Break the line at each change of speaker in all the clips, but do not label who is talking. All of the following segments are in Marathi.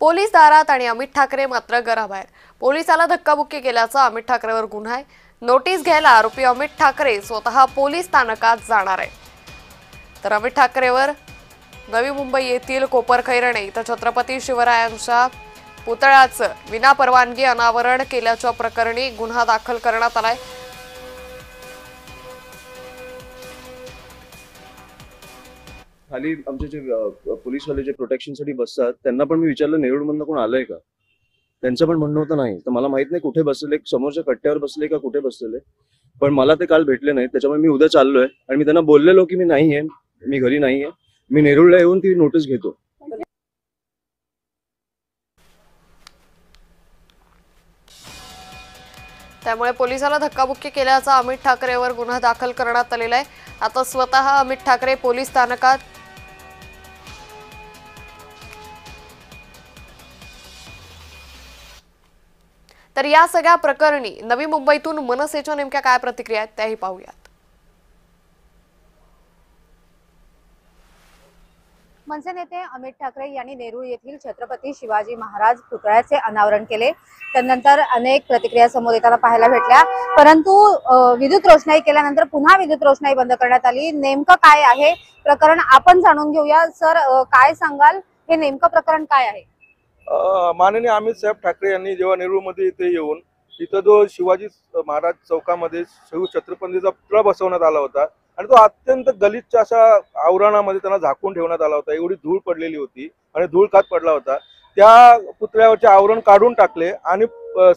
पोलीस दारात आणि अमित ठाकरे मात्र घराबाहेर। पोलिसाला धक्काबुक्की केल्याचा अमित ठाकरेवर गुन्हा आहे। नोटीस घ्यायला आरोपी अमित ठाकरे स्वतः पोलीस स्थानकात जाणार आहे। तर अमित ठाकरेवर नवी मुंबई येथील कोपरखैरणे इथं छत्रपती शिवरायांच्या पुतळ्याचं विनापरवानगी अनावरण केल्याच्या प्रकरणी गुन्हा दाखल करण्यात आलाय।
खाली आमचे जे पोलीसवाले जे प्रोटेक्शनसाठी बसतात त्यांना पण मी विचारलं नेरूळमधनं कोण आलंय का, त्यांचं पण म्हणणं होतं नाही। तर मला माहित नाही कुठे बसले, समोरच्या कट्ट्यावर बसले का कुठे बसलेले, पण मला ते काल भेटले नाही। त्याच्यामुळे मी उद्या चाललोय आणि मी त्यांना बोललेलो की मी नाहीये, मी घरी नाहीये, मी नेरूळला येऊन ती नोटीस घेतो।
त्यामुळे पोलिसाला धक्काबुक्की केल्याचा अमित ठाकरेवर गुन्हा दाखल करण्यात आलेला आहे। आता स्वतः अमित ठाकरे पोलीस स्थानकात तर या सगळ्या प्रकरणी नवी मुंबईतून मनसेच्या नेमक्या काय प्रतिक्रिया आहेत त्याही पाहूयात।
मनसे नेते अमित ठाकरे यांनी नेरूळ येथील छत्रपती शिवाजी महाराज पुतळ्याचे अनावरण केले। त्यानंतर अनेक प्रतिक्रिया समोर येताना पाहायला भेटल्या, परंतु विद्युत रोषणाई केल्यानंतर पुन्हा विद्युत रोषणाई बंद करण्यात आली। नेमकं काय आहे प्रकरण आपण जाणून घेऊया। सर, काय सांगाल, हे नेमकं प्रकरण काय आहे?
माननीय अमित साहेब ठाकरे यांनी जेव्हा नेरूळमध्ये इथे येऊन तिथं जो शिवाजी महाराज चौकामध्ये शिव छत्रपतीचा पुतळा बसवण्यात आला होता आणि तो अत्यंत गलिच्छ अशा आवरणामध्ये त्यांना झाकून ठेवण्यात आला होता। एवढी धूळ पडलेली होती आणि धूळ खात पडला होता। त्या पुतळ्यावरचे आवरण काढून टाकले आणि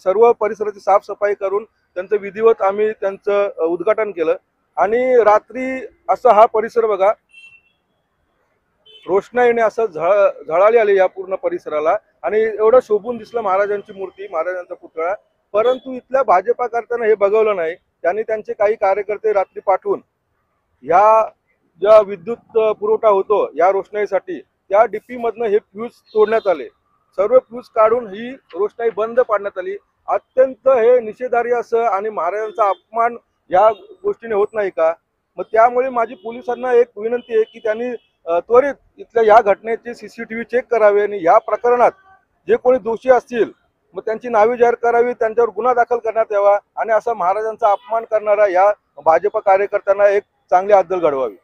सर्व परिसराची साफसफाई करून त्यांचं विधिवत आम्ही त्यांचं उद्घाटन केलं। आणि रात्री असा हा परिसर बघा, रोषणाईने असं झळाळी आली या पूर्ण परिसराला आणि एवढं शोभून दिसलं महाराजांची मूर्ती, महाराजांचा पुतळा। परंतु इथल्या भाजपा करताना हे बघवलं नाही। त्यांनी त्यांचे काही कार्यकर्ते रात्री पाठवून या ज्या विद्युत पुरवठा होतो या रोषणाईसाठी त्या डीपी मधनं हे फ्यूज तोडण्यात आले। सर्व फ्यूज काढून ही रोषणाई बंद पाडण्यात आली। अत्यंत हे निषेधार्ह असं आणि महाराजांचा अपमान या गोष्टीने होत नाही का? मग त्यामुळे माझी पोलिसांना एक विनंती आहे की त्यांनी त्वरित इथल्या या घटनेचे CCTV चेक करावे आणि या प्रकरणात जे कोणी दोषी असतील मग त्यांची नावे जाहीर करावी, त्यांच्यावर गुन्हा दाखल करण्यात यावा आणि असा महाराजांचा अपमान करणारा या भाजप कार्यकर्त्यांना एक चांगली अद्दल घडवावी।